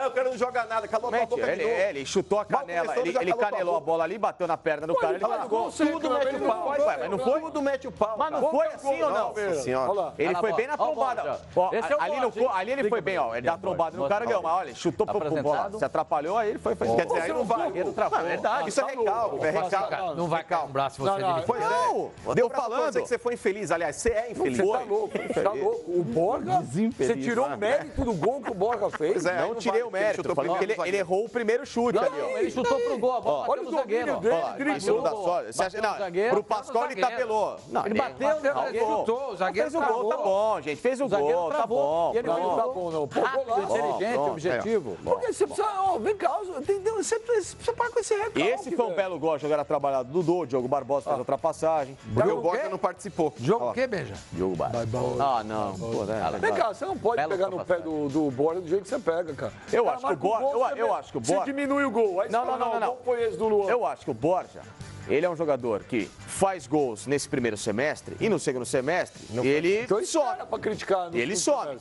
o cara não joga nada, calou a boca de novo. Ele chutou a canela, ele canelou a bola ali, bateu na perna do cara, ele faz gol. Tudo mete o pau. Mas não foi? Tudo mete o pau. Mas não foi assim ou não? Ele foi bem na trombada. Ali ele foi bem, ó. Ele dá a trombada no cara, ganhou. Mas olha, chutou pro bola. Se atrapalhou, aí ele foi. Quer dizer, aí não vai. É verdade. Isso é recalque, é recalque. Não vai cair um braço se você não. Pois é. Deu falando que você foi infeliz. Aliás, você é infeliz. Você tá louco. Você tá louco. O Borja, você tirou o mérito do gol que o Borja fez. Não tirei o mérito. Ele errou o primeiro chute ali, ó. Ele chutou pro gol, a bola Olha o domínio dele, driblou. Pro Pascoal ele tabelou. Ele bateu, ele chutou, o zagueiro fez o gol, tá bom, gente. Fez o gol, tá bom. E ele não tá bom, não. Rápido, inteligente, objetivo. Porque você precisa, vem cá, você precisa parar com esse recalque. Esse foi um belo gol, jogar trabalhado. Dudu, Diogo Barbosa fez a ultrapassagem. Porque o Borja não participou. Jogo o quê, Benja? Diogo Barbosa. Ah, não. Vem cá, você não pode pegar no pé do Borja do jeito que você pega, cara. Eu acho que o Borja... Você diminui o gol. Aí não. Foi esse do Luan. Eu acho que o Borja, ele é um jogador que faz gols nesse primeiro semestre e no segundo semestre ele então sobe. Pra criticar Ele sobe.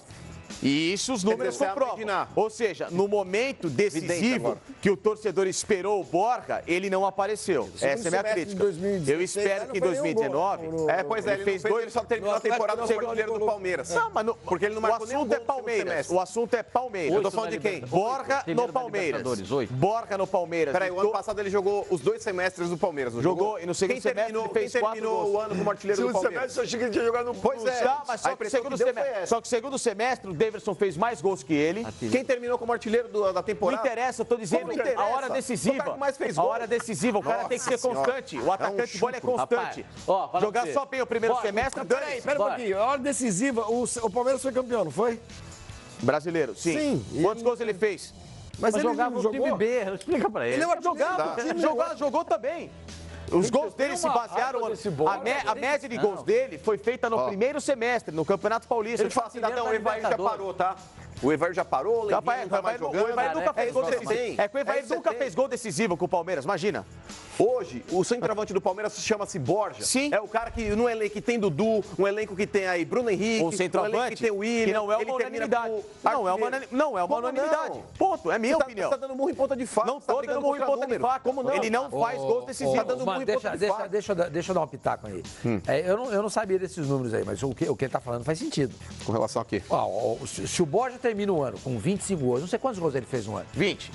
E isso os números comprovam. Ou seja, no momento decisivo que o torcedor esperou o Borja, ele não apareceu. Essa é a minha crítica. Eu espero que em 2019... Pois é, ele só terminou a temporada no artilheiro do Palmeiras. Não, mas porque ele não marcou nenhum gol no Palmeiras. O assunto é Palmeiras. Eu tô falando de quem? Borja no Palmeiras. Borja no Palmeiras. Peraí, o ano passado ele jogou os 2 semestres do Palmeiras. Jogou e no segundo semestre ele fez 4 gols. O ano como artilheiro do Palmeiras? Eu achei que ele tinha jogado no... Pois é. Mas só que o segundo semestre o Daverson fez mais gols que ele. Quem terminou como artilheiro da temporada? Não interessa, eu tô dizendo a hora decisiva. A hora decisiva, o cara tem que ser constante. O atacante de bola é constante. Jogar só bem o primeiro semestre. Peraí, um pouquinho. A hora decisiva, o Palmeiras foi campeão, não foi? Brasileiro, sim. Quantos gols ele fez? Mas ele jogava no time B, explica pra ele. Ele jogou também. Os gols dele se basearam... A média de gols dele foi feita no primeiro semestre, no Campeonato Paulista. Ele fala, cidadão, o Evair já parou, tá? O Evair já parou, o Evair nunca fez gol decisivo. É que o Evair nunca fez gol decisivo com o Palmeiras, imagina. Hoje, o centroavante do Palmeiras chama-se Borja. Sim. É o cara que no elenco que tem Dudu, um elenco que tem aí Bruno Henrique, o centroavante que tem o William, que não é uma unanimidade. Não é uma unanimidade. Ponto, é minha opinião. Você tá dando murro em ponta de faca. Não tô dando murro em ponta de faca. Como não? Ele não faz gols decisivos. Tá dando murro em ponta de faca. Deixa eu dar um pitaco aí. Eu não sabia desses números aí, mas o que ele tá falando faz sentido. Com relação a quê? Se o Borja termina o ano com 25 gols, não sei quantos gols ele fez no ano. 20.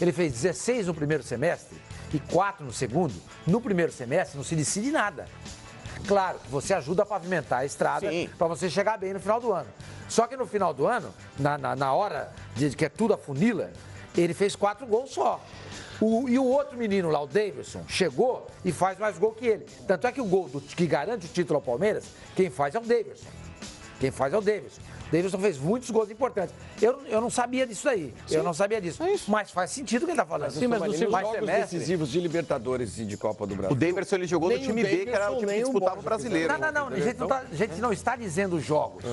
Ele fez 16 no primeiro semestre e 4 no segundo. No primeiro semestre não se decide nada. Claro, você ajuda a pavimentar a estrada para você chegar bem no final do ano. Só que no final do ano, na hora de que é tudo afunila, ele fez 4 gols só. E o outro menino lá, o Daverson, chegou e faz mais gol que ele. Tanto é que o gol que garante o título ao Palmeiras, quem faz é o Daverson. O Daverson fez muitos gols importantes. Eu não sabia disso aí. Eu não sabia disso. Mas faz sentido o que ele está falando. Sim, mas nos jogos decisivos de Libertadores e de Copa do Brasil. O Daverson, ele jogou no time B, que era o time que disputava o brasileiro. Não. A gente não está dizendo jogos.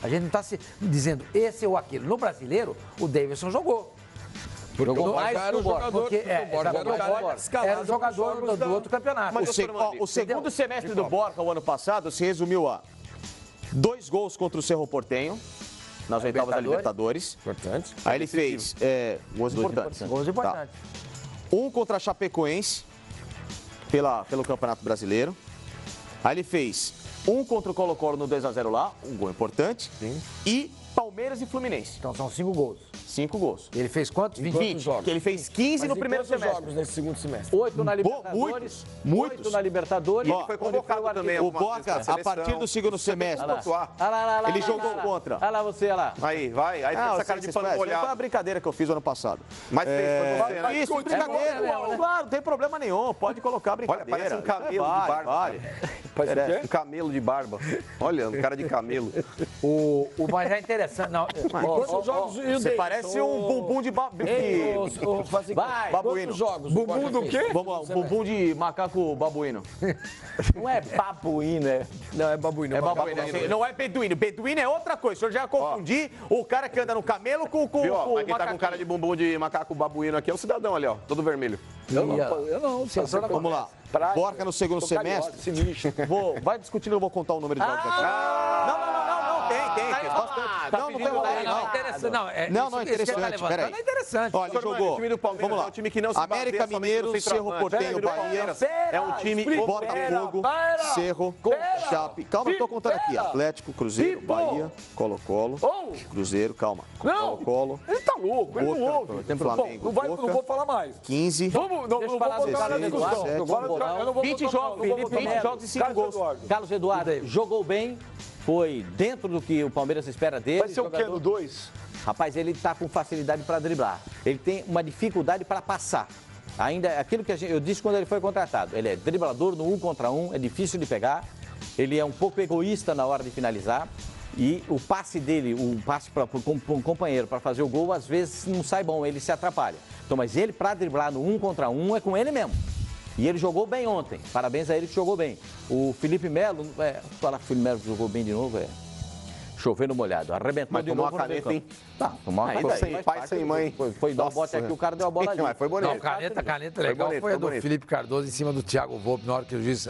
A gente não está dizendo esse ou aquilo. No brasileiro, o Daverson jogou. Porque o Borja era o jogador. Era o jogador do outro campeonato. Mas o segundo semestre do Borja, o ano passado, se resumiu a 2 gols contra o Cerro Porteño, nas oitavas da Libertadores. Importante. Aí ele fez gols importantes. Tá. 1 contra a Chapecoense, pelo Campeonato Brasileiro. Aí ele fez 1 contra o Colo-Colo no 2-0 lá, um gol importante. Sim. E Palmeiras e Fluminense. Então são 5 gols. 5 gols. Ele fez quantos? 20 jogos. Que ele fez 15 no primeiro semestre. Jogos nesse segundo semestre? 8 na Libertadores. Muitos. 8 na Libertadores. E ele foi convocado também. O Borja, a partir do segundo semestre, ele jogou contra. Olha lá você, olha lá. Aí, vai. Aí essa cara de pano molhado. Foi uma brincadeira que eu fiz ano passado. Mas fez pra você, né? Isso, brincadeira. Claro, não tem problema nenhum. Pode colocar brincadeira. Olha, parece um camelo de barba. Parece um camelo de barba. Olha, um cara de camelo. Mas é interessante. Você parece um bumbum de babuíno. Quantos jogos? Bumbum do quê? Vamos lá, um bumbum de macaco babuíno. Não é babuíno, é? Não, é babuíno. É babuíno. Não é beduíno. Beduíno é outra coisa. O senhor já confundir o cara que anda no camelo com o Aqui tá com cara de bumbum de macaco babuíno aqui. É o cidadão ali, ó. Todo vermelho. Eu não. Vamos lá. Borja no segundo semestre. Vai discutindo, eu vou contar o número de jogos aqui. Não, tem. Bastante. Não tem problema, não. interessante. Não, é interessante. Peraí. É interessante. Olha, ele jogou. O time do Palmeiras Vamos lá. é um time que não se América baseia somente Mineiro, no Cerro centroavante. Porteño, Bahia. É um time Botafogo, Cerro, Chape. Calma, eu tô contando aqui. Atlético, Cruzeiro, Bahia, Colo-Colo, Cruzeiro, calma. Colo-Colo. Ele tá louco, ele não ouve. Flamengo, Não vou falar mais. 15. Não vou botar na discussão. 20 jogos, Felipe, 20 jogos e 5 gols. Carlos Eduardo jogou bem, foi dentro do que o Palmeiras espera dele. Vai ser o quê, no 2? Rapaz, ele tá com facilidade para driblar. Ele tem uma dificuldade para passar. Ainda é aquilo que eu disse quando ele foi contratado. Ele é driblador no 1 contra 1, é difícil de pegar. Ele é um pouco egoísta na hora de finalizar. E o passe dele, o passe para um companheiro para fazer o gol, às vezes não sai bom, ele se atrapalha. Então, mas ele, para driblar no 1 contra 1, é com ele mesmo. E ele jogou bem ontem. Parabéns a ele que jogou bem. O Felipe Melo, falar que o Felipe Melo jogou bem de novo, chovendo molhado. Arrebentou mas de tomou novo a caneta, hein? Tá, tomou uma caneta. Sem pai, sem mãe. Foi dar o bote aqui, o cara deu a bola ali. Mas foi bonito. Não, caneta legal foi a do Felipe Cardoso em cima do Thiago Volpe, na hora que o juiz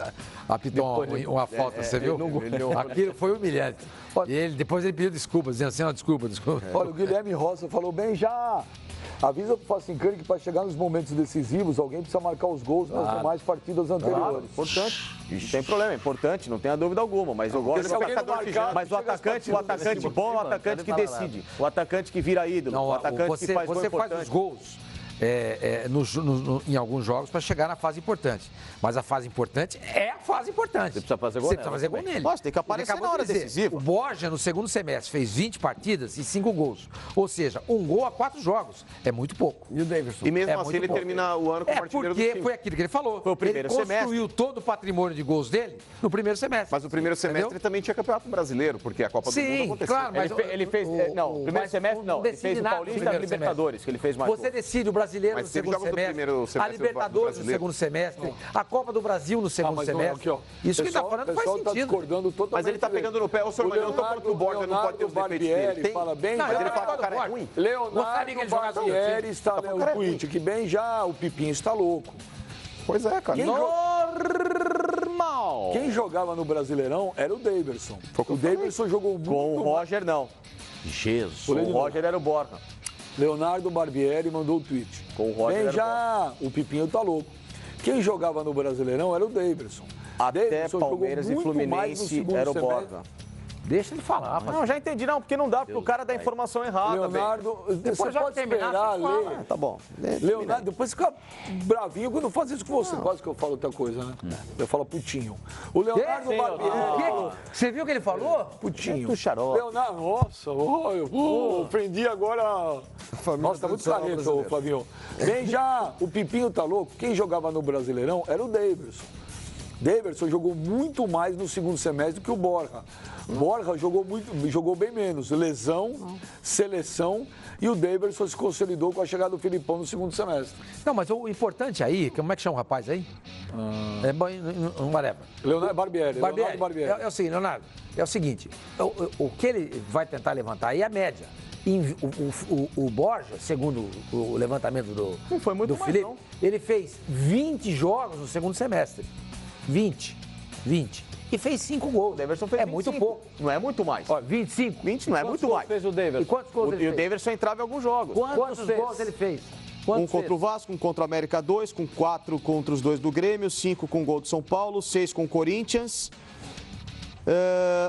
apitou uma falta, você viu? Aquilo foi humilhante. E depois ele pediu desculpas, dizendo assim, desculpa. Olha, o Guilherme Rosa falou bem já. Avisa pro Facincani que para chegar nos momentos decisivos, alguém precisa marcar os gols nas demais partidas anteriores. Importante. Não tem problema, é importante, não tenha dúvida alguma. Mas eu gosto do marcador que joga. Mas o atacante bom é o atacante que decide. O atacante que vira ídolo. Não, o atacante que faz gol você faz os gols em alguns jogos para chegar na fase importante. Mas a fase importante é a fase importante. Você precisa fazer gol Você precisa fazer gol nele. Nossa, tem que aparecer na hora decisiva. O Borja, no segundo semestre, fez 20 partidas e 5 gols. Ou seja, 1 gol a 4 jogos. É muito pouco. E o Davidson? E mesmo assim ele termina o ano com o artilheiro do time. Porque foi aquilo que ele falou. Foi o primeiro semestre. Ele construiu todo o patrimônio de gols dele no primeiro semestre. Mas o primeiro semestre também tinha Campeonato Brasileiro, porque a Copa do Mundo aconteceu. Claro, mas ele fez. Não, o primeiro semestre não. Ele fez o Paulista e a Libertadores, que ele fez mais. Você decide o brasileiro no segundo semestre. A Libertadores no segundo semestre, a Copa do Brasil no segundo semestre. Isso que ele está falando faz sentido. Discordando totalmente. Mas ele está pegando no pé. Ô, senhor, mas eu não estou falando que o Borja não pode ter os defeitos dele. Tem. Fala bem, mas ele fala que o cara é ruim. Leonardo Barbieri está lendo o tweet que bem já, o Pipinho está louco. Pois é, cara. Normal. Quem jogava no Brasileirão era o Daverson. O Daverson jogou muito. Com o Roger, não. Jesus. O Roger era o Borja. Leonardo Barbieri mandou o tweet. Com o Roger bem já, o Pipinho tá louco. Quem jogava no Brasileirão era o Daverson. Até Daverson Palmeiras e Fluminense era o Borja. Deixa ele falar, Não, já entendi, não, porque não dá, porque o cara dá informação errada, Leonardo, depois você pode esperar ler. Tá bom. Leonardo, depois fica bravinho quando faz isso com você. Quase que eu falo outra coisa, né? Eu falo putinho. O Leonardo Barbieri... Você viu o que ele falou? Putinho. Xarope. Leonardo, nossa, ofendi agora... Nossa, tá muito careta, ô Flavinho. Bem já, o Pipinho tá louco. Quem jogava no Brasileirão era o Daverson. Daverson jogou muito mais no segundo semestre do que o Borja. Borja jogou bem menos. Lesão, seleção, e o Daverson se consolidou com a chegada do Filipão no segundo semestre. Não, mas o importante aí, como é que chama o rapaz aí? É bom, não whatever. Leonardo Barbieri. Leonardo Barbieri. É o seguinte, Leonardo, é o seguinte, o que ele vai tentar levantar aí é a média. O Borja, segundo o levantamento do Felipe, não. Ele fez 20 jogos no segundo semestre. 20. E fez 5 gols. O Daverson fez 25. Muito pouco. Não é muito mais. Ó, 25. 20 não é muito mais. Fez o Daverson? E quantos gols ele fez? E o Daverson entrava em alguns jogos. Quantos gols ele fez? Um contra o Vasco, um contra o América 2, com 4 contra os 2 do Grêmio, 5 com o gol do São Paulo, 6 com o Corinthians,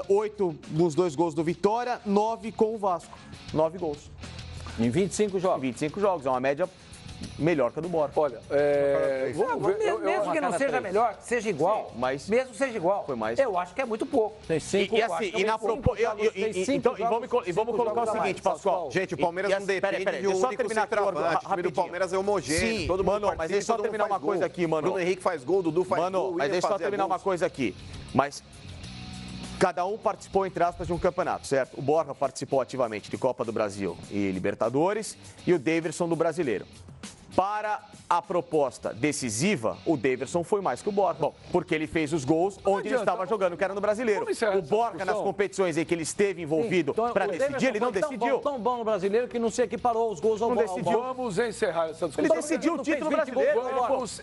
8 nos 2 gols do Vitória, 9 com o Vasco. 9 gols. Em 25 jogos? Em 25 jogos, é uma média melhor que a do Borja. Olha, mesmo que não seja melhor, que seja igual, mas mesmo que seja igual, foi mais. Eu acho que é muito pouco. Tem 5 e vamos colocar o seguinte, Pascoal. Gente, o Palmeiras não depende de um único centroavante. O time do Palmeiras é homogêneo. Sim, todo mundo mano, mas deixa eu só terminar uma coisa aqui, mano. Bruno Henrique faz gol, Dudu faz gol. Mano, mas deixa eu só terminar uma coisa aqui. Mas cada um participou, entre aspas, de um campeonato, certo? O Borja participou ativamente de Copa do Brasil e Libertadores e o Daverson do Brasileiro. para a proposta decisiva, o Daverson foi mais que o Borja. Porque ele fez os gols onde ele estava jogando, que era no Brasileiro. O Borja, nas competições em que ele esteve envolvido para decidir, ele não decidiu. Tão bom no Brasileiro que não se equiparou os gols ao Não decidiu. Vamos encerrar essa discussão. Ele decidiu o título brasileiro.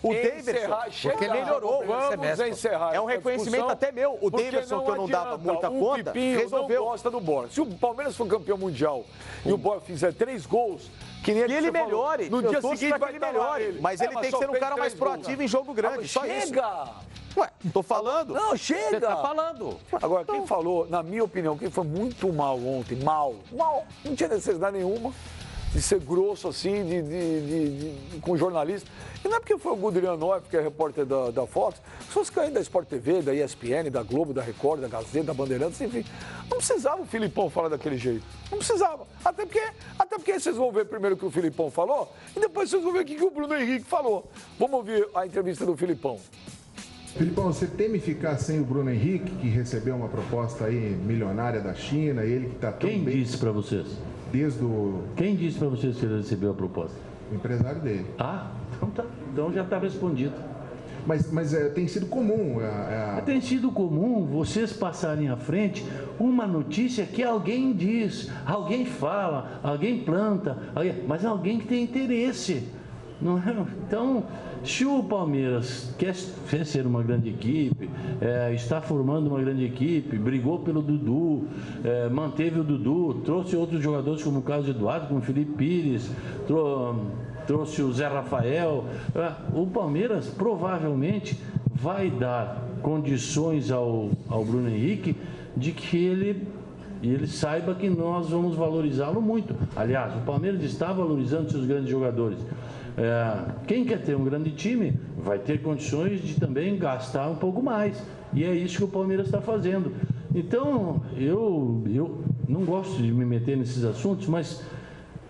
O Daverson, porque melhorou. Vamos encerrar. É um reconhecimento até meu. O Daverson, que eu não dava muita conta, resolveu. Não gosta do Borja. Se o Palmeiras for campeão mundial e o Borja fizer 3 gols, que nem ele melhore. No dia seguinte vai ele melhore. Mas ele tem que ser um cara mais proativo em jogo grande. Só isso. Chega! Ué, tô falando. Não, chega! Você tá falando. Agora, quem falou, na minha opinião, quem foi muito mal ontem, mal, não tinha necessidade nenhuma de ser grosso assim, com jornalista. E não é porque foi o Guderian Neuf, que é repórter da Fox, se fosse cair da Sport TV, da ESPN, da Globo, da Record, da Gazeta, da Bandeirantes, enfim, não precisava o Filipão falar daquele jeito. Não precisava. Até porque vocês vão ver primeiro o que o Filipão falou e depois vocês vão ver o que o Bruno Henrique falou. Vamos ouvir a entrevista do Filipão. Filipão, você teme ficar sem o Bruno Henrique, que recebeu uma proposta aí milionária da China, ele que está tão bem... Quem disse para vocês? Quem disse para vocês que ele recebeu a proposta? O empresário dele. Ah, então tá. Então já está respondido. Mas tem sido comum. Tem sido comum vocês passarem à frente uma notícia que alguém diz, alguém fala, alguém planta, mas alguém que tem interesse. Não é? Então, se o Palmeiras quer ser uma grande equipe, está formando uma grande equipe, brigou pelo Dudu, manteve o Dudu, trouxe outros jogadores, como o caso de Eduardo, como o Felipe Pires, trouxe o Zé Rafael, o Palmeiras provavelmente vai dar condições ao Bruno Henrique de que ele saiba que nós vamos valorizá-lo muito. Aliás, o Palmeiras está valorizando seus grandes jogadores. Quem quer ter um grande time vai ter condições de também gastar um pouco mais. E é isso que o Palmeiras está fazendo. Então, eu não gosto de me meter nesses assuntos, mas,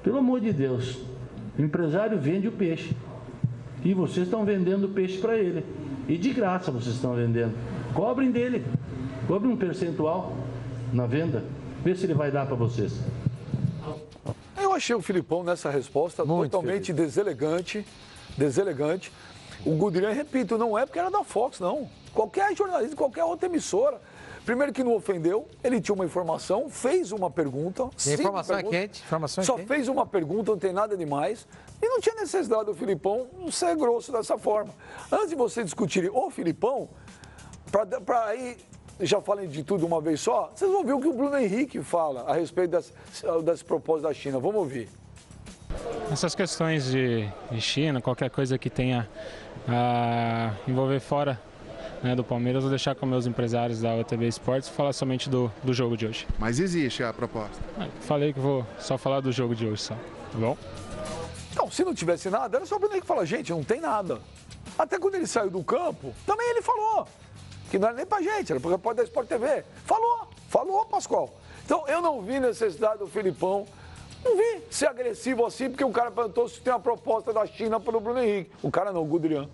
pelo amor de Deus, o empresário vende o peixe. E vocês estão vendendo o peixe para ele. E de graça vocês estão vendendo. Cobrem dele. Cobrem um percentual na venda. Vê se ele vai dar para vocês. Eu achei o Filipão nessa resposta muito totalmente deselegante. O Guderian, repito, não é porque era da Fox, não. Qualquer jornalista, qualquer outra emissora. Primeiro que não ofendeu, ele tinha uma informação, fez uma pergunta. A informação é quente. Só fez uma pergunta, não tem nada demais. E não tinha necessidade do Filipão ser grosso dessa forma. Antes de você discutir o Filipão, para aí... Já falem de tudo uma vez só, vocês vão ver o que o Bruno Henrique fala a respeito das propostas da China. Vamos ouvir. Essas questões de China, qualquer coisa que tenha a envolver fora, né, do Palmeiras, vou deixar com meus empresários da OTB Esportes falar somente do jogo de hoje. Mas existe a proposta. Falei que vou só falar do jogo de hoje só, tá bom? Não, se não tivesse nada, era só o Bruno Henrique falar, gente, não tem nada. Até quando ele saiu do campo, também ele falou. Que não era nem pra gente, era pro repórter da Sport TV. Falou, Pascoal. Então, eu não vi necessidade do Filipão, não vi ser agressivo assim, porque o cara perguntou se tem uma proposta da China pelo Bruno Henrique. O cara não, o Guderian.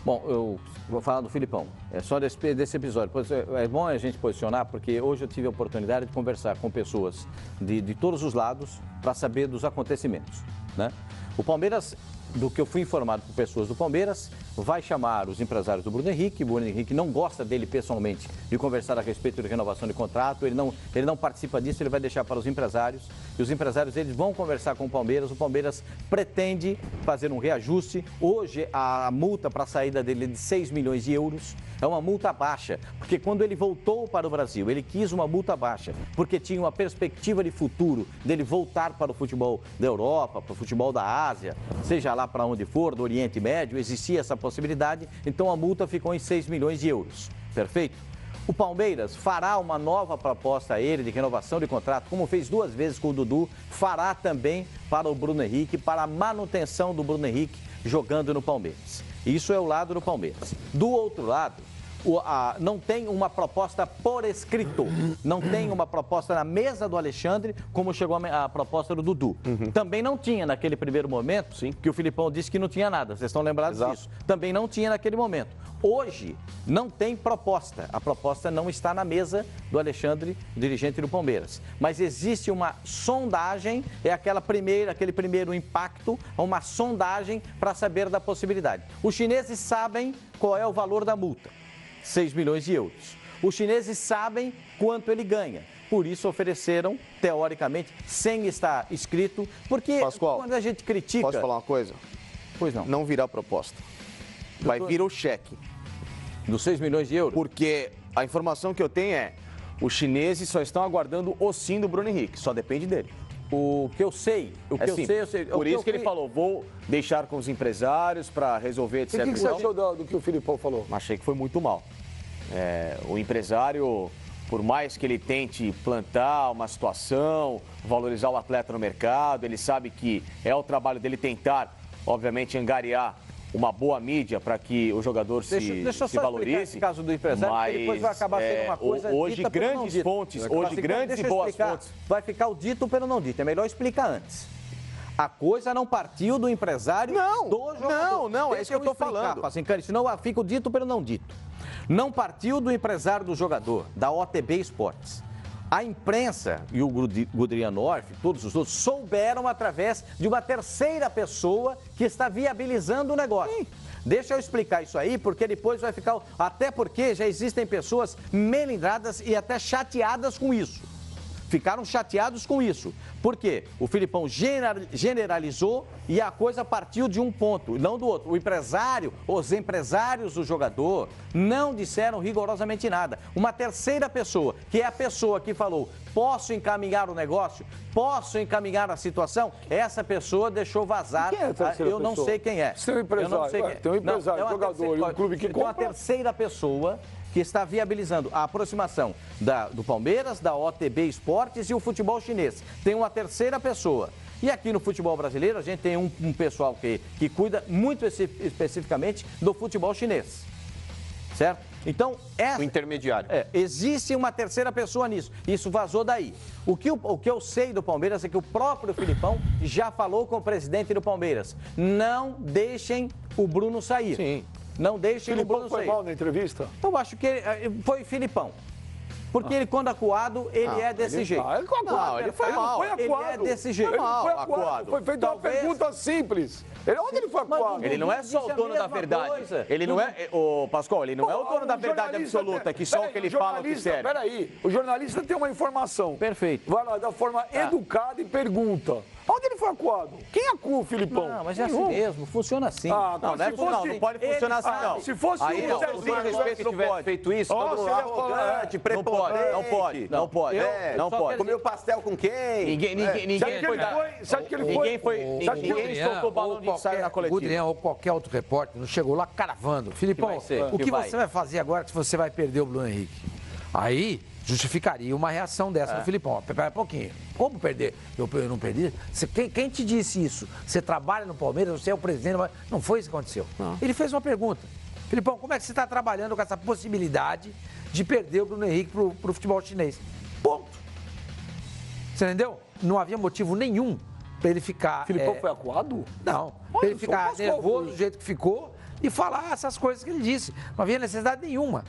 Bom, eu vou falar do Filipão. É só desse episódio. É bom a gente posicionar, porque hoje eu tive a oportunidade de conversar com pessoas de todos os lados para saber dos acontecimentos, né? O Palmeiras, do que eu fui informado por pessoas do Palmeiras, vai chamar os empresários do Bruno Henrique. O Bruno Henrique não gosta dele pessoalmente de conversar a respeito de renovação de contrato. Ele não participa disso, ele vai deixar para os empresários. E os empresários eles vão conversar com o Palmeiras. O Palmeiras pretende fazer um reajuste. Hoje a multa para a saída dele é de 6 milhões de euros. É uma multa baixa, porque quando ele voltou para o Brasil, ele quis uma multa baixa, porque tinha uma perspectiva de futuro dele voltar para o futebol da Europa, para o futebol da Ásia, seja lá para onde for, do Oriente Médio, existia essa possibilidade, então a multa ficou em 6 milhões de euros, perfeito? O Palmeiras fará uma nova proposta a ele de renovação de contrato, como fez 2 vezes com o Dudu, fará também para o Bruno Henrique, para a manutenção do Bruno Henrique jogando no Palmeiras. Isso é o lado do Palmeiras. Do outro lado, não tem uma proposta por escrito. Não tem uma proposta na mesa do Alexandre, como chegou a proposta do Dudu. Também não tinha naquele primeiro momento, que o Filipão disse que não tinha nada. Vocês estão lembrados disso? Também não tinha naquele momento. Hoje, não tem proposta. A proposta não está na mesa do Alexandre, dirigente do Palmeiras. Mas existe uma sondagem, aquele primeiro impacto, uma sondagem para saber da possibilidade. Os chineses sabem qual é o valor da multa. 6 milhões de euros. Os chineses sabem quanto ele ganha. Por isso ofereceram, teoricamente, sem estar escrito, porque Pascoal, quando a gente critica... Posso falar uma coisa? Pois não. Não virá proposta. Vai vir o cheque. Dos 6 milhões de euros? Porque a informação que eu tenho é, os chineses só estão aguardando o sim do Bruno Henrique, só depende dele. O que eu sei, eu sei. Por isso que ele falou, vou deixar com os empresários para resolver, etc. E o que você achou do que o Filipão falou? Achei que foi muito mal. O empresário, por mais que ele tente plantar uma situação, valorizar o atleta no mercado, ele sabe que é o trabalho dele tentar, obviamente, angariar uma boa mídia para que o jogador se valorize. Esse caso do empresário, mas, depois vai acabar sendo uma coisa hoje dita grandes dita. fontes, hoje grandes e boas fontes. Vai ficar o dito pelo não dito. É melhor explicar antes. A coisa não partiu do empresário do jogador. Não, é isso que eu estou falando. Assim, cara, senão fica o dito pelo não dito. Não partiu do empresário do jogador, da OTB Esportes. A imprensa e o Gudrian Orff, todos os outros, souberam através de uma terceira pessoa que está viabilizando o negócio. Sim. Deixa eu explicar isso aí, porque depois vai ficar... Até porque já existem pessoas melindradas e até chateadas com isso. Ficaram chateados com isso. Por quê? O Filipão generalizou e a coisa partiu de um ponto, não do outro. O empresário, os empresários do jogador não disseram rigorosamente nada. Uma terceira pessoa, que é a pessoa que falou, posso encaminhar o negócio? Posso encaminhar a situação? Essa pessoa deixou vazar. Quem é a terceira eu não pessoa? sei quem é. Tem um empresário, tem um empresário, jogador e um clube que compra. Uma terceira pessoa que está viabilizando a aproximação do Palmeiras, da OTB Esportes e o futebol chinês. Tem uma terceira pessoa. E aqui no futebol brasileiro, a gente tem um pessoal que cuida muito especificamente do futebol chinês. Certo? Então, o intermediário. Existe uma terceira pessoa nisso. Isso vazou daí. O que eu sei do Palmeiras é que o próprio Filipão já falou com o presidente do Palmeiras. Não deixem o Bruno sair. Sim. Não deixem o Bruno sair. Foi mal na entrevista? Eu acho que foi Filipão. Porque ele, quando acuado, ele é desse jeito. Ele foi mal. Ele é desse jeito. Ele foi acuado. Foi feita uma pergunta simples. Onde ele foi acuado? Ele não é só o dono da verdade. Ele não é, Pascoal, ele não é o dono da verdade absoluta, que só o que ele fala que serve. Peraí, o jornalista tem uma informação. Perfeito. Vai lá da forma educada e pergunta. Onde ele foi acuado? Quem acua o Filipão? Não, mas é assim mesmo, funciona assim. Não pode funcionar assim, não. Se fosse aí, o Zezinho respeito não pode. Feito isso, todo arrogante, prepotente. Não pode. Comeu pastel com quem? Ninguém soltou balão de ensaio na coletiva. O Gudrian ou qualquer outro repórter não chegou lá caravando. Filipão, o que você vai fazer agora que você vai perder o Bruno Henrique? Aí justificaria uma reação dessa do Filipão. Pera um pouquinho. Como perder? Eu não perdi? Quem te disse isso? Você trabalha no Palmeiras, você é o presidente. Não foi isso que aconteceu. Não. Ele fez uma pergunta. Filipão, como é que você está trabalhando com essa possibilidade de perder o Bruno Henrique pro futebol chinês? Ponto. Você entendeu? Não havia motivo nenhum para ele ficar... Filipão foi acuado? Não. Para ele ficar nervoso do jeito que ficou e falar essas coisas que ele disse. Não havia necessidade nenhuma.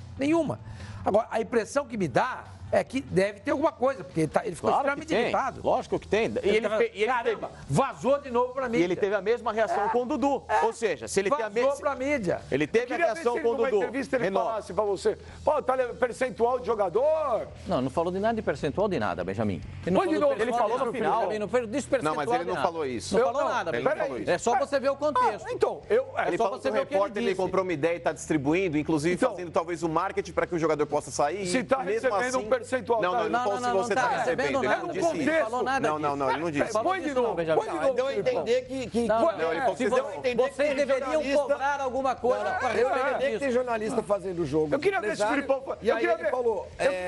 Agora, a impressão que me dá é que deve ter alguma coisa, porque ele ficou extremamente irritado. Lógico que tem. Vazou de novo pra mídia. E ele teve a mesma reação com o Dudu. Ou seja, se ele tem a mesma... Vazou pra mídia. Ele teve a reação com o Dudu. Numa entrevista ele falasse pra você, pô, tá percentual de jogador? Não falou de nada de percentual de nada, Benjamin. Ele falou no final. Não, mas ele não falou isso. Não falou nada, Benjamin. É só você ver o contexto. Então, ele falou que o repórter ele comprou uma ideia e tá distribuindo, inclusive fazendo talvez o marketing para que o jogador possa sair. Se tá recebendo um percentual. Não, ele não falou se você está recebendo. Ele não disse isso. Não falou nada disso. Não, ele não disse. Põe de novo. Deu a entender que... Não, ele falou que vocês deveriam cobrar alguma coisa para entender que tem jornalista fazendo jogo. Eu queria ver esse Filipão... E aí ele falou...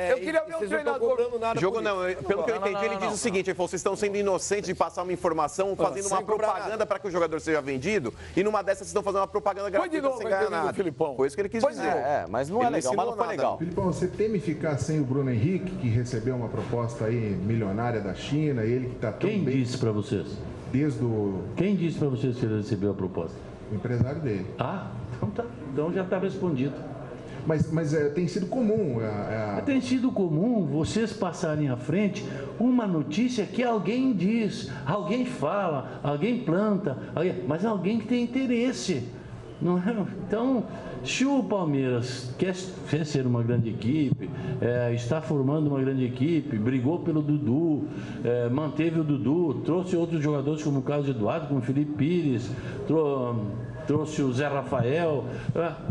Eu queria ver um treinador... Jogo não, pelo que eu entendi, ele diz o seguinte, ele falou, vocês estão sendo inocentes de passar uma informação, fazendo uma propaganda para que o jogador seja vendido, e numa dessas vocês estão fazendo uma propaganda gratuita sem ganhar nada. Foi isso que ele quis dizer. Mas não é legal, mas não foi legal. Filipão, você teme ficar sem o Bruno Henrique, que recebeu uma proposta aí milionária da China, ele que está tão Quem bem... disse para vocês? Desde o... Quem disse para vocês que ele recebeu a proposta? O empresário dele. Ah, então tá. Então já está respondido. Mas tem sido comum. Tem sido comum vocês passarem à frente uma notícia que alguém diz, alguém fala, alguém planta, mas alguém que tem interesse. Não é? Então, se o Palmeiras quer ser uma grande equipe, está formando uma grande equipe, brigou pelo Dudu, manteve o Dudu, trouxe outros jogadores como o Carlos Eduardo, como o Felipe Pires, trouxe o Zé Rafael,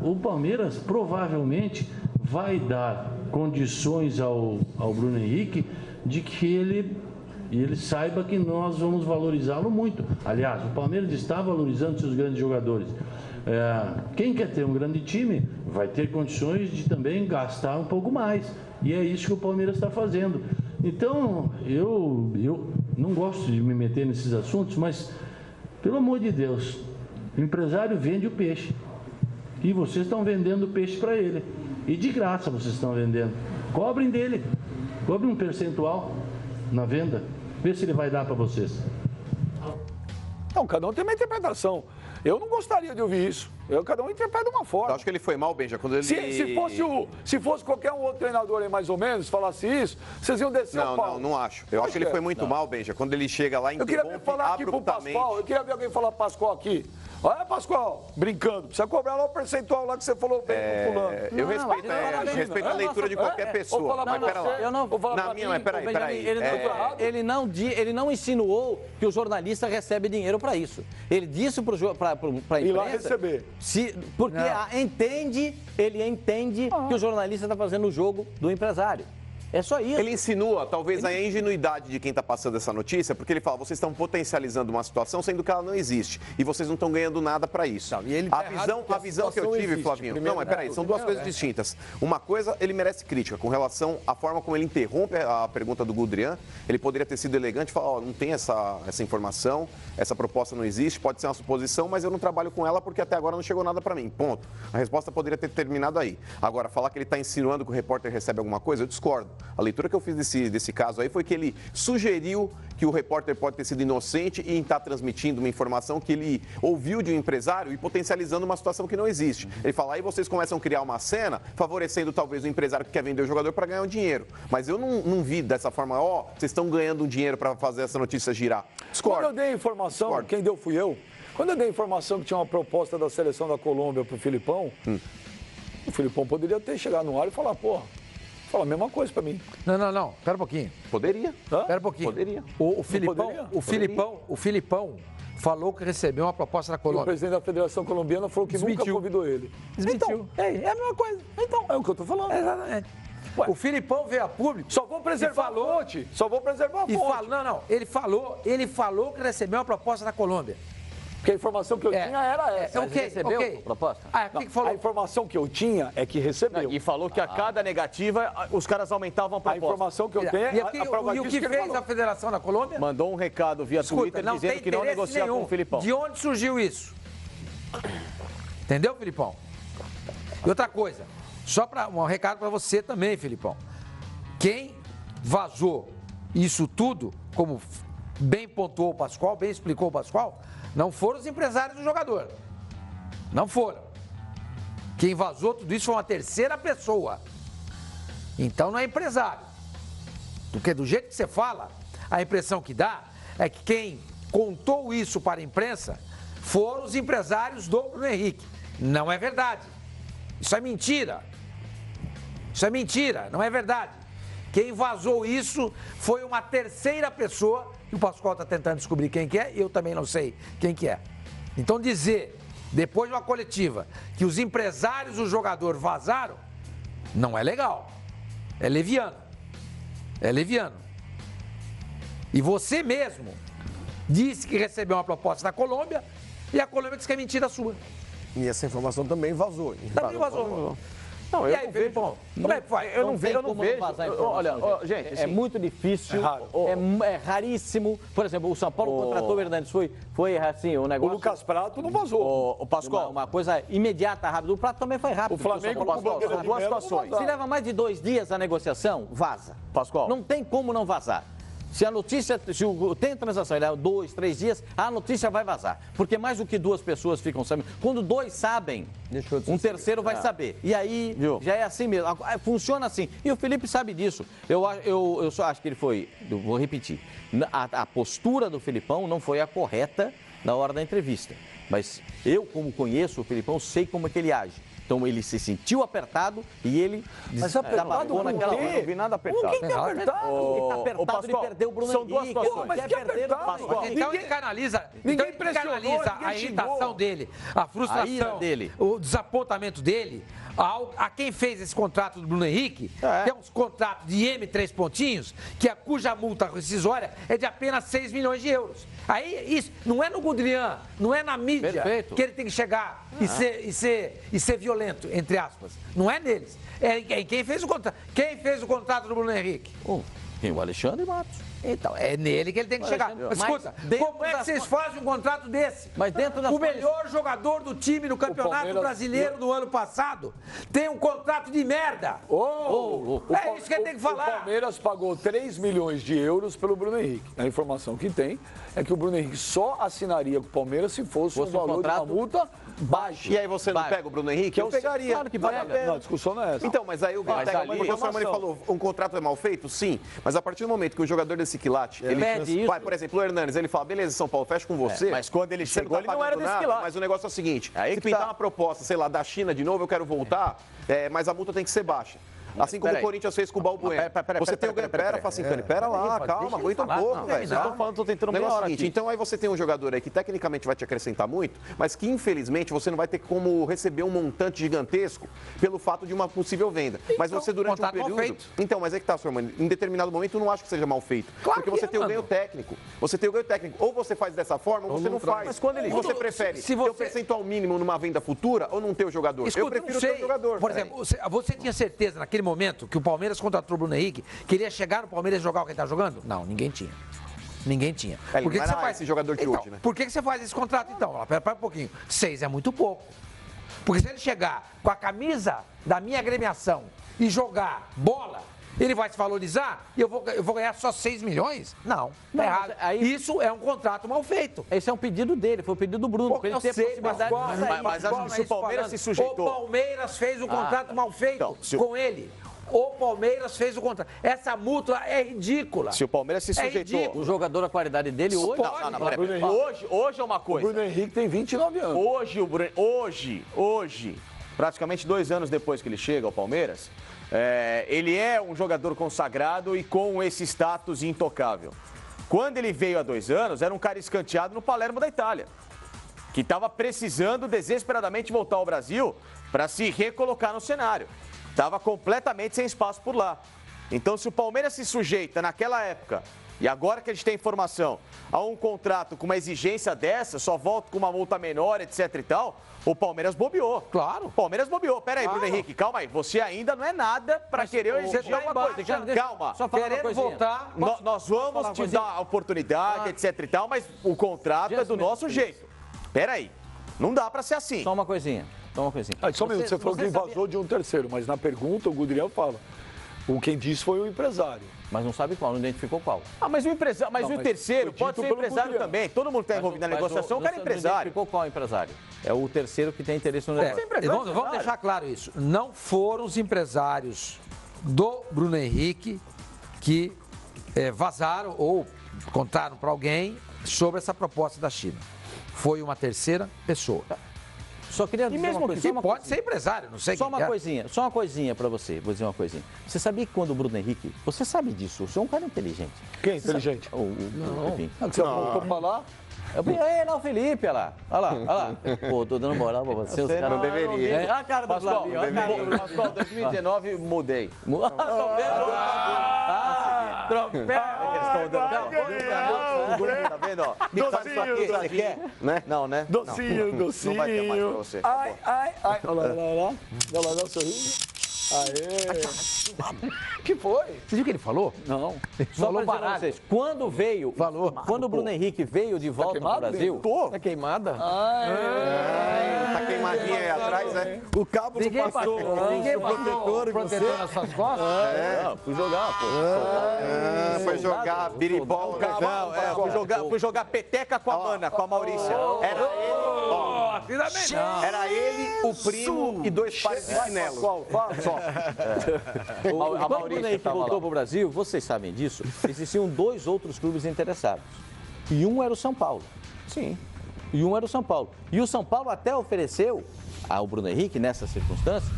o Palmeiras provavelmente vai dar condições ao Bruno Henrique de que ele saiba que nós vamos valorizá-lo muito. Aliás, o Palmeiras está valorizando seus grandes jogadores. Quem quer ter um grande time vai ter condições de também gastar um pouco mais. E é isso que o Palmeiras está fazendo. Então, eu não gosto de me meter nesses assuntos, mas, pelo amor de Deus, o empresário vende o peixe. E vocês estão vendendo o peixe para ele. E de graça vocês estão vendendo. Cobrem dele. Cobrem um percentual na venda. Vê se ele vai dar para vocês. Não, cada um tem uma interpretação. Eu não gostaria de ouvir isso. Cada um interpreta de uma forma. Eu acho que ele foi mal, Benja, quando ele... Se fosse qualquer um outro treinador aí, mais ou menos, falasse isso, vocês iam descer o pau. Não acho. Eu acho que ele foi muito mal, Benja, quando ele chega lá e interrompe abruptamente. Eu queria falar aqui pro Pascoal, eu queria ver alguém falar Pascoal aqui. Olha, Pascoal, brincando, precisa cobrar lá o percentual lá que você falou bem pro fulano. Eu respeito a leitura de qualquer pessoa. Mas pera lá. Eu não vou falar na minha, mas peraí. Ele não insinuou que o jornalista recebe dinheiro para isso. Ele disse para a imprensa... Ir lá receber. Porque ele entende que o jornalista está fazendo o jogo do empresário. É só isso. Ele insinua, talvez, a ingenuidade de quem está passando essa notícia, porque ele fala, vocês estão potencializando uma situação, sendo que ela não existe. E vocês não estão ganhando nada para isso. Não, a visão que eu tive, Flavinho... Não, mas peraí, são duas coisas distintas. Uma coisa, ele merece crítica com relação à forma como ele interrompe a pergunta do Gudrian. Ele poderia ter sido elegante e falar, não tem essa informação, essa proposta não existe, pode ser uma suposição, mas eu não trabalho com ela porque até agora não chegou nada para mim. Ponto. A resposta poderia ter terminado aí. Agora, falar que ele está insinuando que o repórter recebe alguma coisa, eu discordo. A leitura que eu fiz desse caso aí foi que ele sugeriu que o repórter pode ter sido inocente e estar transmitindo uma informação que ele ouviu de um empresário e potencializando uma situação que não existe. Ele fala, aí vocês começam a criar uma cena favorecendo talvez o empresário que quer vender o jogador para ganhar um dinheiro. Mas eu não vi dessa forma, vocês estão ganhando um dinheiro para fazer essa notícia girar. Discordo. Quando eu dei a informação, quem deu fui eu. Quando eu dei a informação que tinha uma proposta da seleção da Colômbia pro Filipão, o Filipão poderia ter chegado no ar e falar, fala a mesma coisa pra mim. Não. Pera um pouquinho. Poderia. Pera um pouquinho. Poderia. O Filipão falou que recebeu uma proposta da Colômbia. O presidente da Federação Colombiana falou que nunca convidou ele. Desmentiu. Então, é a mesma coisa. Então, é o que eu tô falando. Exatamente. O Filipão veio a público. Só vou preservar a fonte. Ele falou que recebeu uma proposta da Colômbia. Porque a informação que eu tinha era essa. Recebeu a proposta? A informação que eu tinha é que recebeu. E falou que a cada negativa, os caras aumentavam a proposta. A informação que eu tenho E o que fez a Federação da Colômbia? Mandou um recado via Twitter dizendo que não negocia com o Filipão. De onde surgiu isso? Entendeu, Filipão? E outra coisa, só um recado para você também, Filipão. Quem vazou isso tudo, como bem pontuou o Pascoal, bem explicou o Pascoal, não foram os empresários do jogador. Não foram. Quem vazou tudo isso foi uma terceira pessoa. Então não é empresário. Porque do jeito que você fala, a impressão que dá é que quem contou isso para a imprensa foram os empresários do Bruno Henrique. Não é verdade. Isso é mentira. Isso é mentira, não é verdade. Quem vazou isso foi uma terceira pessoa, e o Pascoal está tentando descobrir quem que é, e eu também não sei quem que é. Então dizer, depois de uma coletiva, que os empresários do jogador vazaram, não é legal. É leviano. É leviano. E você mesmo disse que recebeu uma proposta da Colômbia e a Colômbia disse que é mentira sua. E essa informação também vazou. Também vazou. Não, e aí, Felipão, como é que faz? Eu não vejo. Olha, gente, é muito difícil, é raríssimo. Por exemplo, o São Paulo contratou o Hernandes, foi assim, o negócio... O Lucas Prato não vazou. O Pascoal, uma coisa imediata, rápida. O Prato também foi rápido. O Flamengo, duas situações. Se leva mais de 2 dias a negociação, vaza. Pascoal. Não tem como não vazar. Se a notícia, tem transação, ele é 2, 3 dias, a notícia vai vazar. Porque mais do que 2 pessoas ficam sabendo. Quando 2 sabem, um terceiro vai saber. E aí, já é assim mesmo. Funciona assim. E o Felipe sabe disso. Eu só acho que ele foi, vou repetir, a postura do Felipão não foi a correta na hora da entrevista. Mas eu, como conheço o Felipão, sei como é que ele age. Então ele se sentiu apertado e ele... Mas apertado naquela hora, não vi nada apertado. Quem que é apertado? Ele tá apertado, ele perdeu o Bruno São duas Henrique. situações. Mas que apertado? Então ele canaliza, a irritação dele, a frustração, o desapontamento dele a quem fez esse contrato do Bruno Henrique, que é um contrato de M3 pontinhos, cuja multa rescisória é de apenas 6 milhões de euros. Aí isso não é no Gudrian, não é na mídia que ele tem que chegar e ser violento, entre aspas. Não é neles. É em quem fez o contrato. Quem fez o contrato do Bruno Henrique? O Alexandre Matos. Então, é nele que ele tem que chegar. Mas escuta, como é que vocês fazem um contrato desse? Mas dentro das melhor jogador do time no Campeonato Brasileiro do ano passado tem um contrato de merda. É isso que ele tem que falar. O Palmeiras pagou 3 milhões de euros pelo Bruno Henrique. A informação que tem é que o Bruno Henrique só assinaria com o Palmeiras se fosse um valor de uma multa baixo. E aí você não pega o Bruno Henrique? Eu pegaria. Claro que pega. Não, a discussão não é essa. Então, mas aí o Sarmani falou, um contrato é mal feito? Sim. Mas a partir do momento que o jogador desse quilate, ele vai, por exemplo, o Hernanes, ele fala, beleza, São Paulo, fecha com você. Mas quando ele chegou, ele não era desse quilate. Mas o negócio é o seguinte, se pintar uma proposta, sei lá, da China de novo, eu quero voltar, mas a multa tem que ser baixa. Assim como o Corinthians fez com o Balbuena. Você tem o ganho. Pera, Facincani, pera lá, calma, aguenta um pouco, velho. Vocês estão falando, tô tentando meia hora aqui. Então aí você tem um jogador aí que tecnicamente vai te acrescentar muito, mas que infelizmente você não vai ter como receber um montante gigantesco pelo fato de uma possível venda. Mas você durante um período... Então, mas é que tá, senhor Mano, em determinado momento eu não acho que seja mal feito. Porque você tem o ganho técnico. Você tem o ganho técnico. Ou você faz dessa forma, ou você não faz. Mas quando ele... Você prefere ter o percentual mínimo numa venda futura ou não ter o jogador? Eu prefiro ter o jogador. Por exemplo, você tinha certeza naquele momento que o Palmeiras contratou o Bruno Henrique, queria chegar no Palmeiras e jogar o que ele está jogando? Não, ninguém tinha. Ninguém tinha. Por que você faz esse jogador de hoje, né? Por que você faz esse contrato, então? Pera um pouquinho. 6 é muito pouco. Porque se ele chegar com a camisa da minha agremiação e jogar bola, ele vai se valorizar e eu vou ganhar só 6 milhões? Não, tá errado. Isso é um contrato mal feito. Esse é um pedido dele, foi o pedido do Bruno. Ele ter possibilidade de sair. Mas acho que se o Palmeiras se sujeitou... O Palmeiras fez o contrato mal feito com ele. O Palmeiras fez o contrato. Essa multa é ridícula. Se o Palmeiras se sujeitou... O jogador, a qualidade dele hoje... Hoje é uma coisa. O Bruno Henrique tem 29 anos. Hoje, praticamente 2 anos depois que ele chega ao Palmeiras, ele é um jogador consagrado e com esse status intocável. Quando ele veio há 2 anos, era um cara escanteado no Palermo da Itália, que estava precisando desesperadamente voltar ao Brasil para se recolocar no cenário. Estava completamente sem espaço por lá. Então, se o Palmeiras se sujeita naquela época, e agora que a gente tem informação, a um contrato com uma exigência dessa, só volta com uma multa menor, etc e tal, o Palmeiras bobeou. Claro. O Palmeiras bobeou. Pera aí, Bruno Henrique, calma aí. Você ainda não é nada para querer exigir alguma coisa. Calma. Só falar uma coisinha. Voltar. Nós vamos te dar a oportunidade, etc e tal, mas o contrato é do nosso jeito. Pera aí. Não dá para ser assim. Só uma coisinha. Só um minuto, você falou que vazou de um terceiro, mas na pergunta o Gudriel fala. Quem disse foi o empresário. Mas não sabe qual, não identificou qual. Mas o empresário, o terceiro pode ser empresário também. Todo mundo está envolvido na negociação, o cara é empresário. Não identificou qual empresário. É o terceiro que tem interesse no negócio. Vamos deixar claro isso. Não foram os empresários do Bruno Henrique que vazaram ou contaram para alguém sobre essa proposta da China. Foi uma terceira pessoa. Só queria dizer uma coisa. Que pode ser empresário, não sei só uma coisinha para você. Vou dizer uma coisinha. Você sabia que quando o Bruno Henrique... Você sabe disso, você é um cara inteligente. Quem é inteligente? Enfim. Você voltou pra lá? Não, o Felipe, olha lá. Pô, tô dando moral pra você. Você não deveria. Olha a cara do Flavinho. Pascoal, 2019 mudei. Troféu. Tá vendo, ó? Docinho, você quer? Né? Não, né? Docinho, docinho. Não vai ter mais pra você. Ai. Olha lá, dá um sorriso. Aê! Que foi? Você viu o que ele falou? Não. Só Falou para dizer pra baralho. vocês, quando veio, quando o Bruno Henrique veio de volta pro Brasil... Tá queimada? Tá queimadinha aí atrás, né? O cabo não passou. Ninguém o protetor nas suas costas? Não, fui jogar, pô. Foi jogar biribol. Não, fui jogar peteca com a mana, com a Maurícia. Era ele, ó. Era ele, o primo e 2 pares de chinelos. Qual? Fala. Só. Quando o Bruno Henrique voltou pro Brasil, vocês sabem disso, existiam 2 outros clubes interessados. E um era o São Paulo. Sim. E um era o São Paulo. E o São Paulo até ofereceu ao Bruno Henrique, nessa circunstância,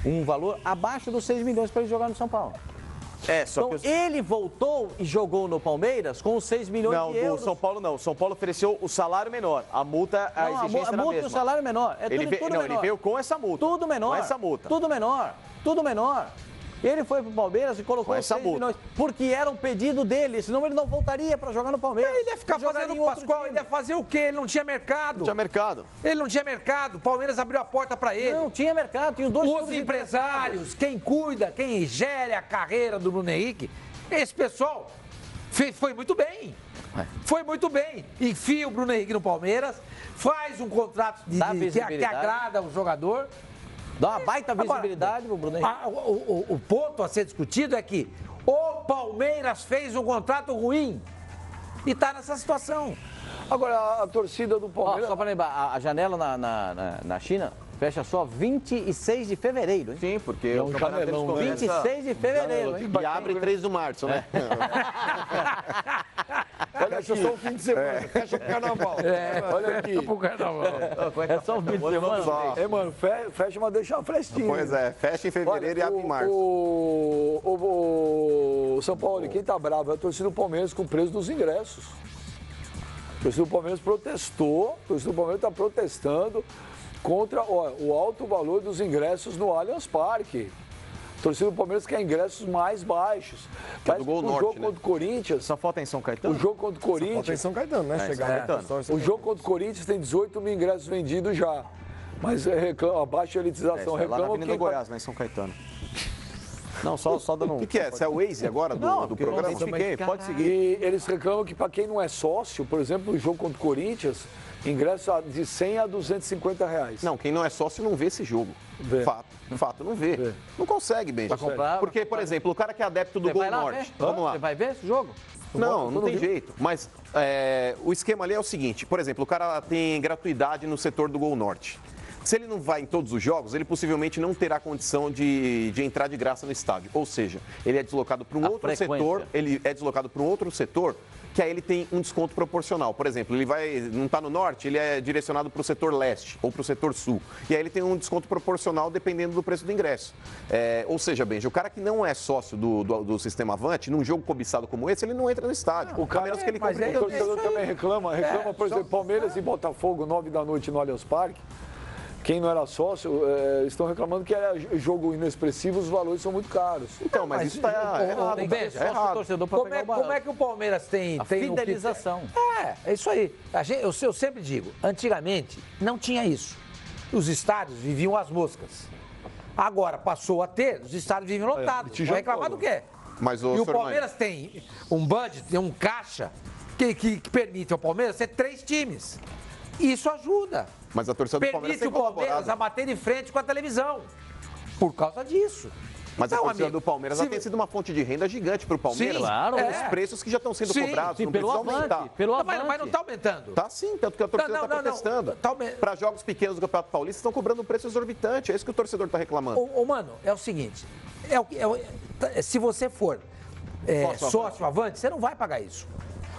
um valor abaixo dos 6 milhões para ele jogar no São Paulo. Só Então, que ele voltou e jogou no Palmeiras com os 6 milhões não, de euros. do São Paulo não. O São Paulo ofereceu o salário menor. A multa, a exigência era a mesma. E o salário menor. É tudo, Ele tudo menor. ele veio com essa multa. Tudo menor. Com essa multa. Tudo menor. Ele foi pro Palmeiras e colocou Com essa 6 multa. milhões. Porque era um pedido dele, senão ele não voltaria para jogar no Palmeiras. Ele ia ficar jogaria fazendo em outro Pascoal, time. ele ia fazer o quê? Ele não tinha mercado. Não tinha mercado. Ele não tinha mercado. O Palmeiras abriu a porta para ele. Não, tinha mercado, tinha 2 Os clubes empresários, quem cuida, quem gere a carreira do Bruno Henrique, esse pessoal foi muito bem. Foi muito bem. Enfia o Bruno Henrique no Palmeiras, faz um contrato que agrada o jogador. Dá uma baita visibilidade pro Bruno Henrique. O ponto a ser discutido é que o Palmeiras fez um contrato ruim e está nessa situação. Agora, a torcida do Palmeiras... Só para lembrar, a janela na China fecha só 26 de fevereiro, hein? Sim, porque É um o campeonato deles janelão, né? começa... 26 de fevereiro, hein? E abre 3 de março, né? Olha aqui. Só um fim de semana. Fecha pro carnaval. Olha aqui. É só um fim de semana. Mano, fecha, mas deixa fresquinho. Pois é, fecha em fevereiro e abre em março. O São Paulo, quem tá bravo é a torcida do Palmeiras com o preço dos ingressos. A torcida do Palmeiras protestou, a torcida do Palmeiras está protestando contra o alto valor dos ingressos no Allianz Parque. A torcida do Palmeiras quer ingressos mais baixos. Do Gol Norte, jogo né? contra o Corinthians... Só falta em São Caetano? O jogo contra o Corinthians... Falta em São Caetano, né? O jogo contra o Corinthians tem 18 mil ingressos vendidos já. Mas a baixa elitização Lá na reclama... Avenida Goiás, lá em São Caetano. Não, só dando um... O que é? Você é o Waze agora do programa? Pode seguir. E eles reclamam que para quem não é sócio, por exemplo, o jogo contra o Corinthians, ingresso de 100 a 250 reais. Não, quem não é sócio não vê esse jogo. Fato, não vê. Não consegue, Benji. Vai comprar, Porque, por exemplo, o cara que é adepto do Gol Norte. Vamos lá. Você vai ver esse jogo? Não tem jeito. Mas o esquema ali é o seguinte: por exemplo, o cara tem gratuidade no setor do Gol Norte. Se ele não vai em todos os jogos, ele possivelmente não terá condição de entrar de graça no estádio. Ou seja, ele é deslocado para um outro setor, que aí ele tem um desconto proporcional. Por exemplo, ele não está no norte, ele é direcionado para o setor leste ou para o setor sul. E aí ele tem um desconto proporcional dependendo do preço do ingresso. Ou seja, Benji, o cara que não é sócio do Sistema Avante, num jogo cobiçado como esse, ele não entra no estádio. O cara, menos que ele o torcedor também reclama, por exemplo, Palmeiras e Botafogo, 9 da noite no Allianz Parque. Quem não era sócio, estão reclamando que era jogo inexpressivo, os valores são muito caros. Então, mas isso está errado. Como é que o Palmeiras tem fidelização. É isso aí. Eu sempre digo, antigamente não tinha isso. Os estádios viviam às moscas. Agora passou a ter, os estádios vivem lotados. Vai reclamar do quê? Mas, e o Palmeiras tem um budget, tem um caixa que permite ao Palmeiras ter 3 times. Isso ajuda. Mas a torcida do Palmeiras tem colaborado. Permite o Palmeiras a bater de frente com a televisão. Por causa disso. Mas a torcida do Palmeiras tem sido uma fonte de renda gigante para o Palmeiras. Sim, claro. Os preços que já estão sendo cobrados. Sim, pelo Avante. Mas não está aumentando. Tá sim, tanto que a torcida está protestando. Para jogos pequenos do Campeonato Paulista, estão cobrando um preço exorbitante. É isso que o torcedor está reclamando. Mano, é o seguinte. Se você for sócio Avante, você não vai pagar isso.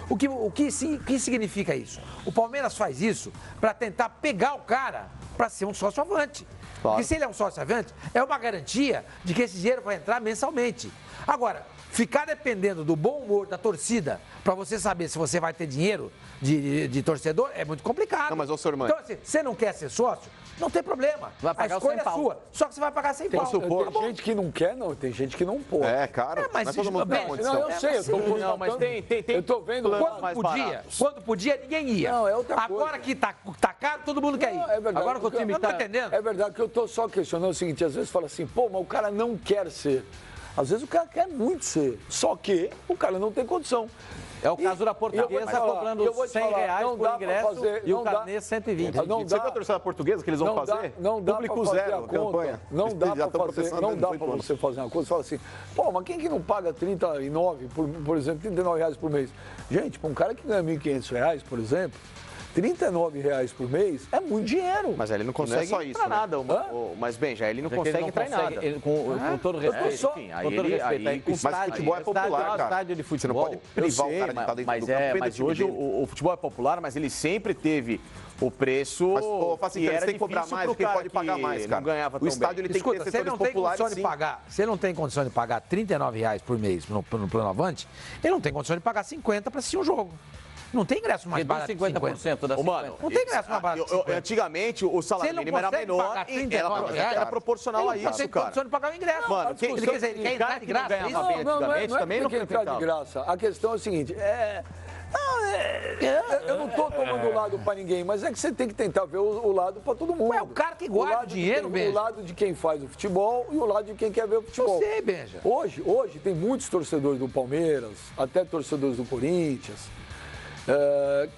O que significa isso? O Palmeiras faz isso para tentar pegar o cara para ser um sócio-avante. Porque se ele é um sócio-avante, é uma garantia de que esse dinheiro vai entrar mensalmente. Agora, ficar dependendo do bom humor da torcida para você saber se você vai ter dinheiro de torcedor é muito complicado. Não, mas, ô, senhor Mãe. Então, assim, você não quer ser sócio, não tem problema. Vai pagar a escolha é sua. Só que você vai pagar sem pau. Tem gente que não quer, não. Tem gente que não pode. É, caro. Mas todo mundo tem condição. Não, eu sei. Não, mas tem eu tô vendo quando podia, ninguém ia. Não, é outra coisa. Agora que tá caro, todo mundo quer ir. É verdade. Agora que o time tá entendendo. É verdade que eu tô só questionando o seguinte, às vezes fala assim, pô, mas o cara não quer ser. Às vezes o cara quer muito ser, só que o cara não tem condição. É o caso da Portuguesa cobrando R$100 por ingresso e o carnê 120. Você viu a torcida portuguesa que eles vão fazer? Não dá Público pra fazer zero, a conta. Não dá pra você fazer uma coisa. Você fala assim, pô, mas quem que não paga 39, por exemplo, R$39 por mês? Gente, para um cara que ganha R$1.500, por exemplo, R$39 por mês é muito dinheiro. Mas ele não consegue só isso, entrar né? nada. Mas, bem, já ele não consegue entrar em nada. Com todo respeito. Enfim, aí mas futebol é popular, cara. Estádio de futebol. Você não pode privar o cara de estar dentro do campo. Mas hoje o futebol é popular, mas ele sempre teve o preço. Mas, pô, assim, que eles era têm que cobrar mais, quem pode pagar mais, cara. Não ganhava o estádio ele tem que ter setores populares, sim. Se ele não tem condição de pagar R$39 por mês no Plano Avante, ele não tem condição de pagar 50 para assistir um jogo. Não tem ingresso mais barato que 50% da 50%. Não tem ingresso mais barato que 50%. Antigamente, o salário mínimo era menor e era proporcional a isso, cara. Não tem condição de pagar o ingresso. Mano, ele quer dizer, ele quer entrar de graça. Não é entrar de graça. A questão é o seguinte, eu não estou tomando o lado para ninguém, mas é que você tem que tentar ver o lado para todo mundo. É o cara que guarda o dinheiro, Benja. O lado de quem faz o futebol e o lado de quem quer ver o futebol. Eu sei, Benja. Hoje tem muitos torcedores do Palmeiras, até torcedores do Corinthians,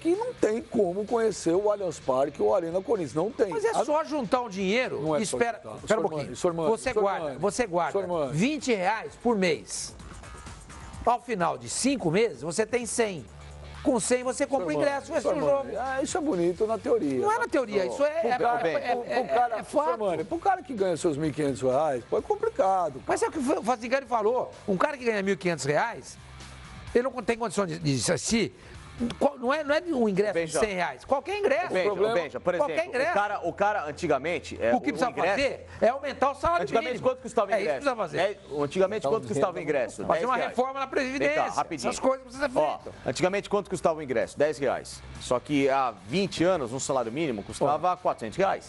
que não tem como conhecer o Allianz Parque ou o Arena Corinthians. Não tem. Mas é só juntar o dinheiro e espera um pouquinho. Você guarda R$20 por mês. Ao final de 5 meses, você tem 100. Com 100 você compra o ingresso e vai assistir o jogo. Isso é bonito na teoria. Não é na teoria, isso é fato. Para o cara que ganha seus R$1.500, é complicado. Mas é o que o Fazigari falou. Um cara que ganha R$1.500, ele não tem condição de assistir. Não é um ingresso de R$100. Qualquer ingresso. Veja, por exemplo, qualquer ingresso. O cara antigamente... O que precisa fazer é aumentar o salário mínimo. Antigamente, quanto custava o ingresso? É isso que precisa fazer. Antigamente, quanto custava o ingresso? Fazer uma reforma na Previdência. Rapidinho. Essas coisas precisam ser feitas. Antigamente, quanto custava o ingresso? R$10. Só que há 20 anos, um salário mínimo custava R$400.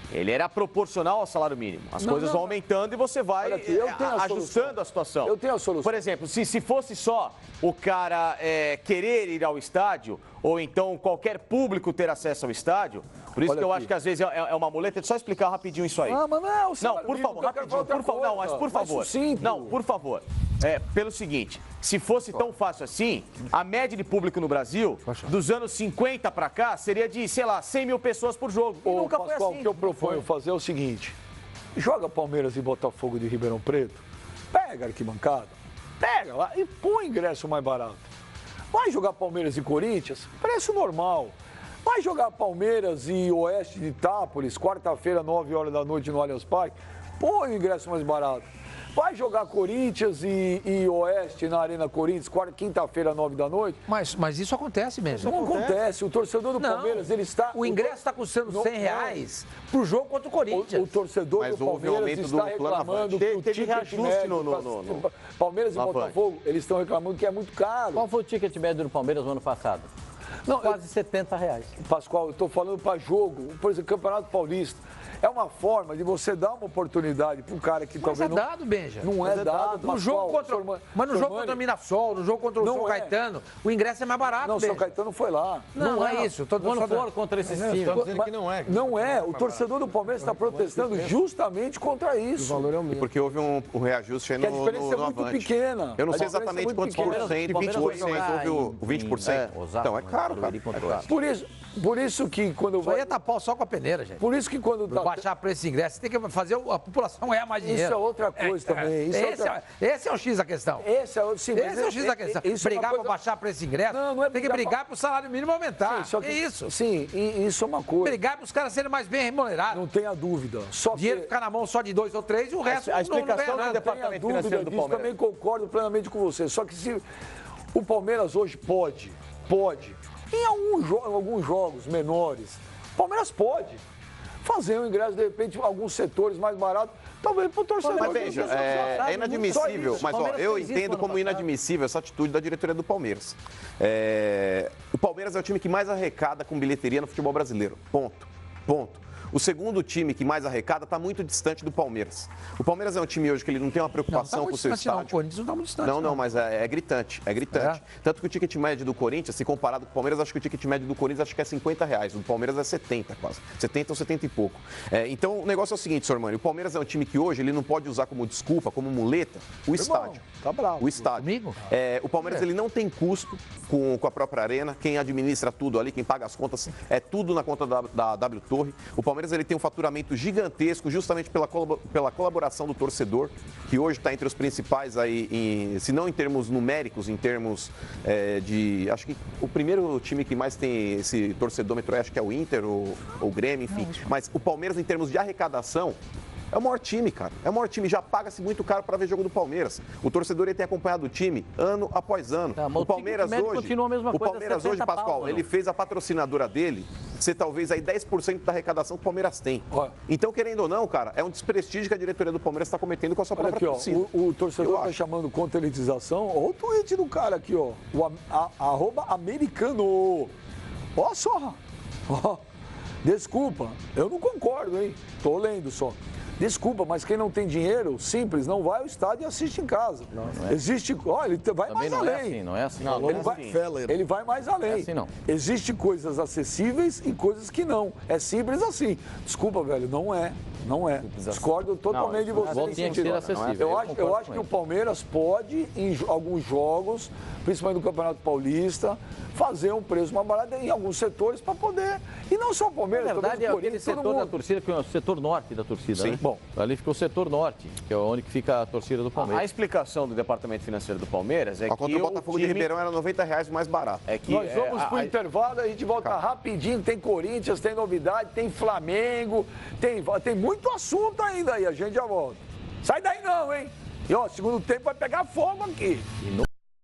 Ele era proporcional ao salário mínimo. As coisas vão aumentando e você vai ajustando a situação. Eu tenho a solução. Por exemplo, se fosse só o cara querer ir ao estádio, ou então qualquer público ter acesso ao estádio, por isso que eu acho que às vezes é uma muleta. Deixa eu só explicar rapidinho isso aí. Mas não, por favor, rapidinho, por favor. Não, mas por favor. Não, por favor. Pelo seguinte, se fosse tão fácil assim, a média de público no Brasil, dos anos 50 pra cá, seria de, sei lá, 100 mil pessoas por jogo. E nunca foi assim. O que eu proponho fazer é o seguinte, joga Palmeiras e Botafogo de Ribeirão Preto, pega a arquibancada, pega lá e põe ingresso mais barato. Vai jogar Palmeiras e Corinthians, preço normal. Vai jogar Palmeiras e Oeste de Itápolis, quarta-feira, 9 horas da noite no Allianz Parque, põe o ingresso mais barato. Vai jogar Corinthians e Oeste na Arena Corinthians, quinta-feira, 9 da noite. Mas isso acontece mesmo. Não acontece. O torcedor do Palmeiras, ele está... O ingresso está custando R$100 pro jogo contra o Corinthians. O torcedor do Palmeiras está reclamando que o ticket médio... Palmeiras e Botafogo, eles estão reclamando que é muito caro. Qual foi o ticket médio do Palmeiras no ano passado? Quase R$70. Pascoal, eu estou falando para jogo, por exemplo, Campeonato Paulista. É uma forma de você dar uma oportunidade para o cara que talvez não... Mas é dado, Benja. Não é dado. No jogo contra... Mas no jogo contra o Mirassol, no jogo contra o São Caetano, o ingresso é mais barato, Não, o São Caetano foi lá. Não é isso. Quando for contra esses times. Não é. O torcedor do Palmeiras está protestando justamente contra isso. O valor é o mesmo. Porque houve um reajuste aí no Avante. A diferença é muito pequena. Eu não sei exatamente quantos por cento, 20%, houve o 20%. Então, é caro, cara. Por isso que quando vai... Isso aí é tapar só com a peneira, gente. Por isso que quando... Baixar preço de ingresso, você tem que fazer a população ganhar mais dinheiro. Isso é outra coisa também. Esse é o X da questão. Esse é o X da questão. Brigar para baixar preço de ingresso, tem que brigar para o salário mínimo aumentar. É isso. Sim, isso é uma coisa. Brigar para os caras serem mais bem remunerados. Não tenha dúvida. Dinheiro ficar na mão só de 2 ou 3 e o resto a explicação do departamento financeiro do Palmeiras. Também concordo plenamente com você. Só que se o Palmeiras hoje pode, em alguns jogos menores, o Palmeiras pode fazer um ingresso, de repente, alguns setores mais baratos, talvez para o torcedor. Mas veja, é inadmissível, mas ó, eu entendo como inadmissível essa atitude da diretoria do Palmeiras. O Palmeiras é o time que mais arrecada com bilheteria no futebol brasileiro. Ponto. O segundo time que mais arrecada está muito distante do Palmeiras. O Palmeiras é um time hoje que ele não tem uma preocupação com o seu estádio. Não, o Corinthians não está muito distante. Não, mas é gritante, é gritante. Tanto que o ticket médio do Corinthians, se comparado com o Palmeiras, acho que o ticket médio do Corinthians acho que é R$50. O do Palmeiras é 70 quase. 70 ou 70 e pouco. Então, o negócio é o seguinte, Sormani, o Palmeiras é um time que hoje ele não pode usar como desculpa, como muleta, o estádio. Tá bravo. O estádio. Comigo? O Palmeiras ele não tem custo com a própria arena. Quem administra tudo ali, quem paga as contas, é tudo na conta da W Torre. O Palmeiras ele tem um faturamento gigantesco, justamente pela colaboração do torcedor, que hoje está entre os principais aí, se não em termos numéricos, em termos de... Acho que o primeiro time que mais tem esse torcedômetro acho que é o Inter ou o Grêmio, enfim. Mas o Palmeiras, em termos de arrecadação, é o maior time, cara. É o maior time. Já paga-se muito caro para ver jogo do Palmeiras. O torcedor ele tem acompanhado o time ano após ano. O Palmeiras hoje, continua a mesma coisa, o Palmeiras hoje, Pascoal, ele fez a patrocinadora dele ser talvez aí 10% da arrecadação que o Palmeiras tem. Então, querendo ou não, cara, é um desprestígio que a diretoria do Palmeiras está cometendo com a sua própria torcida. O torcedor está chamando contra a elitização. Olha o tweet do cara aqui, ó. @americano. Olha só. Desculpa, eu não concordo, hein? Tô lendo só. Desculpa, mas quem não tem dinheiro, simples, não vai ao estádio e assiste em casa. Não é. Existe. Olha, ele vai mais além. Não é assim. Ele vai mais além. É assim, não. Existe coisas acessíveis e coisas que não. É simples assim. Desculpa, velho, não é. Não é. Discordo totalmente de você. Eu acho que o Palmeiras pode, em alguns jogos, principalmente no Campeonato Paulista, fazer um preço mais barato em alguns setores para poder. E não só o Palmeiras, na verdade, é aquele setor da torcida, que é o setor norte da torcida. Sim. Né? Bom, ali ficou o setor norte, que é onde fica a torcida do Palmeiras. A explicação do departamento financeiro do Palmeiras é que o Botafogo de Ribeirão era R$90 mais barato. Nós vamos pro intervalo, a gente volta rapidinho. Tem Corinthians, tem novidade, tem Flamengo, tem muito assunto ainda aí. A gente já volta. Sai daí não, hein? E ó, segundo tempo vai pegar fogo aqui.